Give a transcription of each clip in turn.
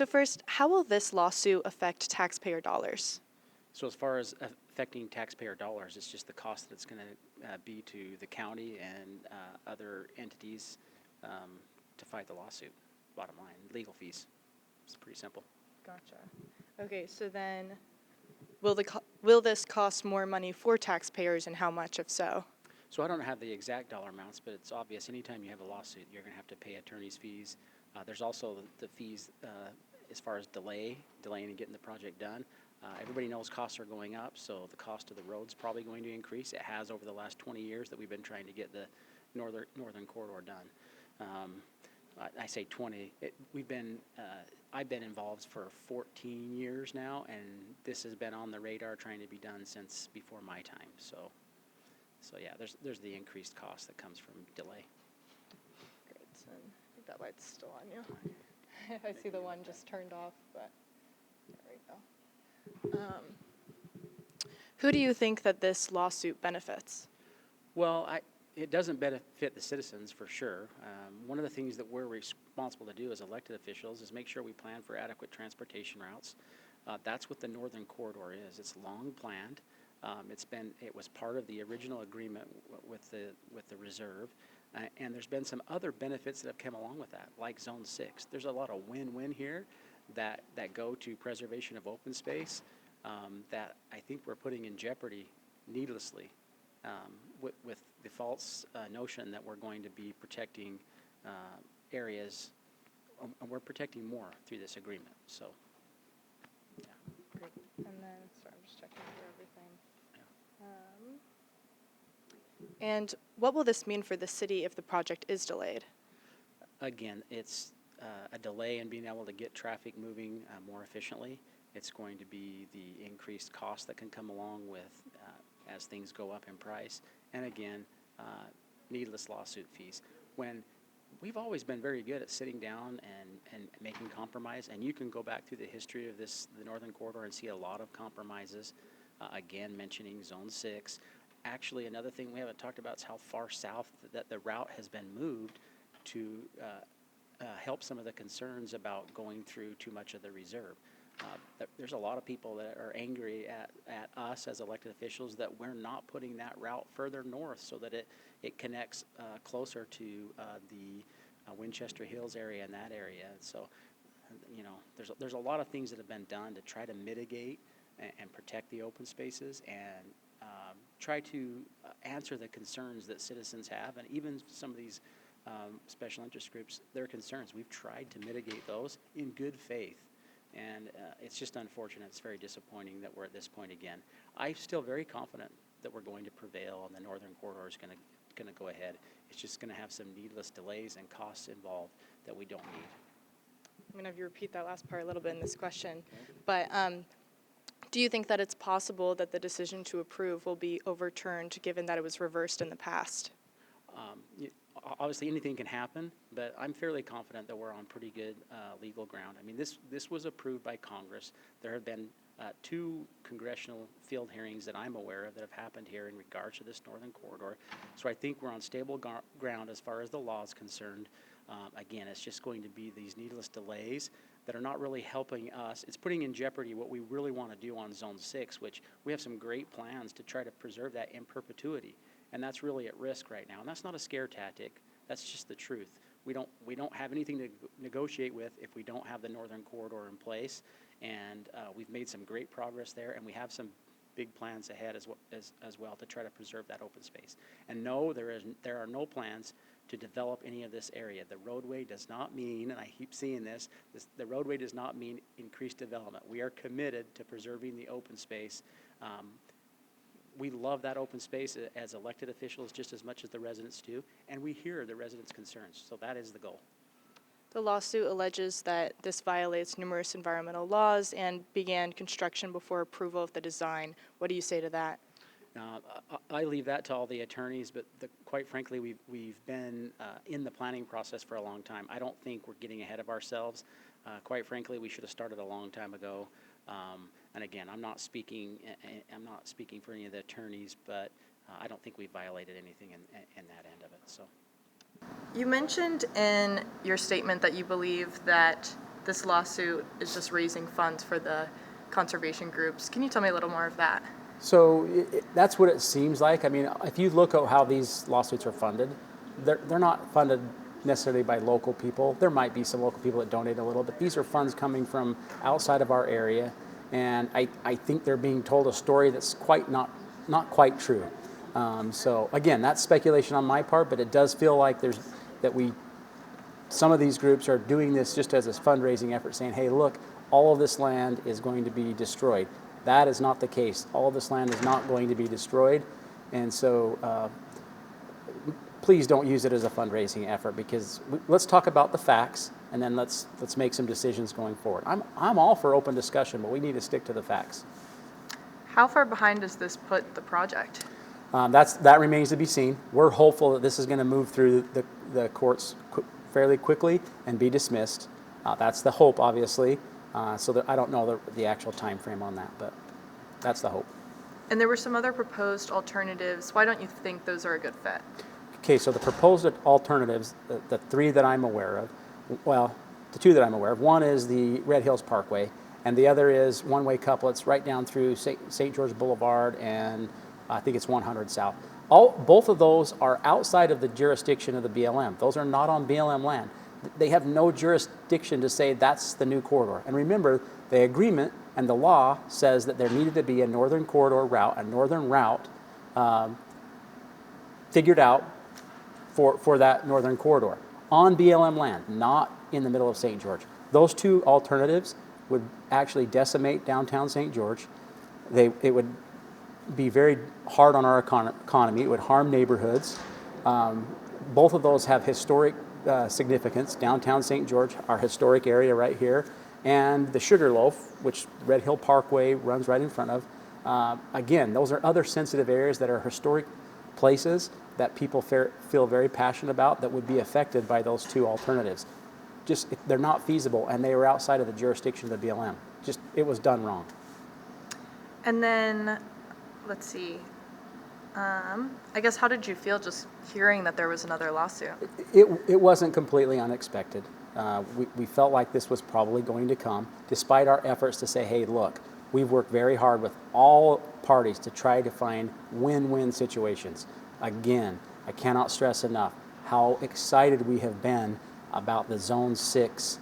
So first, how will this lawsuit affect taxpayer dollars? So as far as affecting taxpayer dollars, it's just the cost that it's going to be to the county and other entities to fight the lawsuit. Bottom line, legal fees. It's pretty simple. Gotcha. Okay, so then will this cost more money for taxpayers, and how much, if so? So I don't have the exact dollar amounts, but it's obvious anytime you have a lawsuit, you're going to have to pay attorney's fees. There's also the fees as far as delaying and getting the project done. Everybody knows costs are going up, so the cost of the road's probably going to increase. It has over the last 20 years that we've been trying to get the northern corridor done. I say 20. I've been involved for 14 years now, and this has been on the radar trying to be done since before my time. So yeah, there's the increased cost that comes from delay. Great, so I think that light's still on you. I see the one just turned off, but there we go. Who do you think that this lawsuit benefits? Well, it doesn't benefit the citizens for sure. One of the things that we're responsible to do as elected officials is make sure we plan for adequate transportation routes. That's what the northern corridor is. It's long planned. It was part of the original agreement with the reserve, and there's been some other benefits that have come along with that, like Zone 6. There's a lot of win-win here that go to preservation of open space that I think we're putting in jeopardy needlessly with the false notion that we're going to be protecting areas, and we're protecting more through this agreement. So, yeah. Great. And then, sorry, I'm just checking through everything. And what will this mean for the city if the project is delayed? Again, it's a delay in being able to get traffic moving more efficiently. It's going to be the increased cost that can come along with as things go up in price. And again, needless lawsuit fees. When we've always been very good at sitting down and making compromise, and you can go back through the history of the Northern Corridor and see a lot of compromises, again, mentioning Zone 6. Actually, another thing we haven't talked about is how far south that the route has been moved to help some of the concerns about going through too much of the reserve. There's a lot of people that are angry at us as elected officials that we're not putting that route further north so that it connects closer to the Winchester Hills area and that area. And so, you know, there's a lot of things that have been done to try to mitigate and protect the open spaces and try to answer the concerns that citizens have, and even some of these special interest groups, their concerns. We've tried to mitigate those in good faith. And it's just unfortunate. It's very disappointing that we're at this point again. I'm still very confident that we're going to prevail and the Northern Corridor is going to go ahead. It's just going to have some needless delays and costs involved that we don't need. I'm going to have you repeat that last part a little bit in this question. Okay. But do you think that it's possible that the decision to approve will be overturned given that it was reversed in the past? Obviously, anything can happen, but I'm fairly confident that we're on pretty good legal ground. I mean, this was approved by Congress. There have been 2 congressional field hearings that I'm aware of that have happened here in regards to this Northern Corridor. So I think we're on stable ground as far as the law is concerned. Again, it's just going to be these needless delays that are not really helping us. It's putting in jeopardy what we really want to do on Zone 6, which we have some great plans to try to preserve that in perpetuity. And that's really at risk right now. And that's not a scare tactic. That's just the truth. We don't have anything to negotiate with if we don't have the Northern Corridor in place. And we've made some great progress there, and we have some big plans ahead as well to try to preserve that open space. And no, there are no plans to develop any of this area. The roadway does not mean, and I keep seeing this, the roadway does not mean increased development. We are committed to preserving the open space. We love that open space as elected officials just as much as the residents do, and we hear the residents' concerns, so that is the goal. The lawsuit alleges that this violates numerous environmental laws and began construction before approval of the design. What do you say to that? I leave that to all the attorneys, but quite frankly, we've been in the planning process for a long time. I don't think we're getting ahead of ourselves. Quite frankly, we should have started a long time ago. And again, I'm not speaking for any of the attorneys, but I don't think we violated anything in that end of it. So, you mentioned in your statement that you believe that this lawsuit is just raising funds for the conservation groups. Can you tell me a little more of that? So that's what it seems like. I mean, if you look at how these lawsuits are funded, they're not funded necessarily by local people. There might be some local people that donate a little, but these are funds coming from outside of our area, and I think they're being told a story that's not quite true. So again, that's speculation on my part, but it does feel like some of these groups are doing this just as a fundraising effort, saying, hey, look, all of this land is going to be destroyed. That is not the case. All of this land is not going to be destroyed. And so please don't use it as a fundraising effort, because let's talk about the facts, and then let's make some decisions going forward. I'm all for open discussion, but we need to stick to the facts. How far behind does this put the project? That remains to be seen. We're hopeful that this is going to move through the courts fairly quickly and be dismissed. That's the hope, obviously. So I don't know the actual time frame on that, but that's the hope. And there were some other proposed alternatives. Why don't you think those are a good fit? Okay, so the proposed alternatives, the three that I'm aware of, well, the two that I'm aware of, one is the Red Hills Parkway, and the other is one-way couplets right down through St. George Boulevard, and I think it's 100 South. Both of those are outside of the jurisdiction of the BLM. Those are not on BLM land. They have no jurisdiction to say that's the new corridor. And remember, the agreement and the law says that there needed to be a northern corridor route, a northern route figured out for that northern corridor on BLM land, not in the middle of St. George. Those two alternatives would actually decimate downtown St. George. It would be very hard on our economy. It would harm neighborhoods. Both of those have historic significance. Downtown St. George, our historic area right here, and the Sugarloaf, which Red Hill Parkway runs right in front of. Again, those are other sensitive areas that are historic places that people feel very passionate about that would be affected by those two alternatives. They're not feasible, and they were outside of the jurisdiction of the BLM. It was done wrong. And then, let's see. I guess, how did you feel just hearing that there was another lawsuit? It wasn't completely unexpected. We felt like this was probably going to come, despite our efforts to say, hey, look, we've worked very hard with all parties to try to find win-win situations. Again, I cannot stress enough how excited we have been about the Zone 6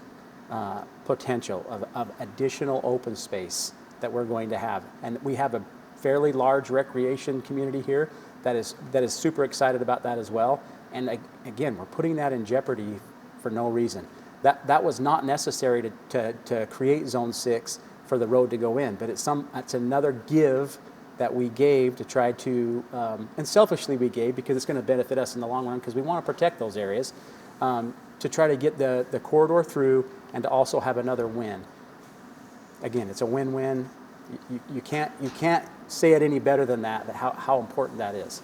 potential of additional open space that we're going to have. And we have a fairly large recreation community here that is super excited about that as well. And again, we're putting that in jeopardy for no reason. That was not necessary to create Zone 6 for the road to go in, but it's another give that we gave to try to, and selfishly we gave because it's going to benefit us in the long run because we want to protect those areas, to try to get the corridor through and to also have another win. Again, it's a win-win. You can't say it any better than that how important that is.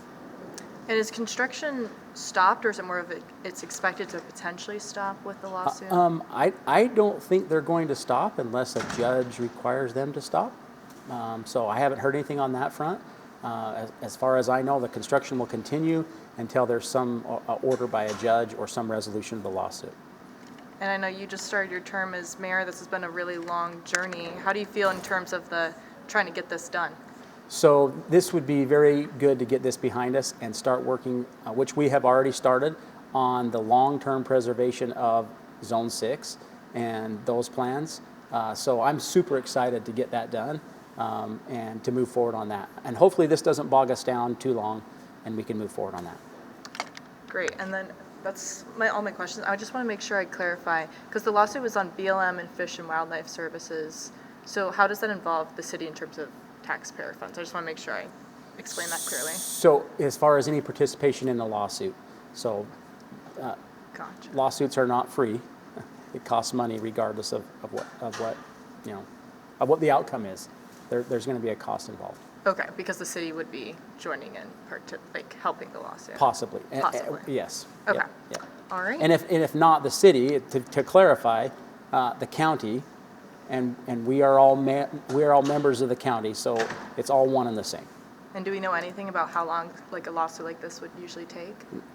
And is construction stopped, or is it more of it's expected to potentially stop with the lawsuit? I don't think they're going to stop unless a judge requires them to stop. So I haven't heard anything on that front. As far as I know, the construction will continue until there's some order by a judge or some resolution of the lawsuit. And I know you just started your term as mayor. This has been a really long journey. How do you feel in terms of trying to get this done? So this would be very good to get this behind us and start working, which we have already started, on the long-term preservation of Zone 6 and those plans. So I'm super excited to get that done and to move forward on that. And hopefully this doesn't bog us down too long and we can move forward on that. Great. And then that's all my questions. I just want to make sure I clarify, because the lawsuit was on BLM and Fish and Wildlife Services. So how does that involve the city in terms of taxpayer funds? I just want to make sure I explain that clearly. So as far as any participation in the lawsuit, so Gotcha. lawsuits are not free. It costs money regardless of what the outcome is. There's going to be a cost involved. Okay, because the city would be joining in, helping the lawsuit. Possibly. Possibly. Yes. Okay. Yeah. All right. And if not the city, to clarify, the county, and we are all members of the county, so it's all one and the same. And do we know anything about how long, like, a lawsuit like this would usually take?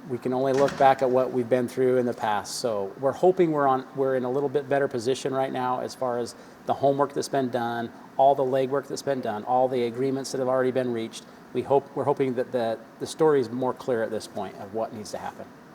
We can only look back at what we've been through in the past. So we're hoping we're in a little bit better position right now as far as the homework that's been done, all the legwork that's been done, all the agreements that have already been reached. We're hoping that the story is more clear at this point of what needs to happen.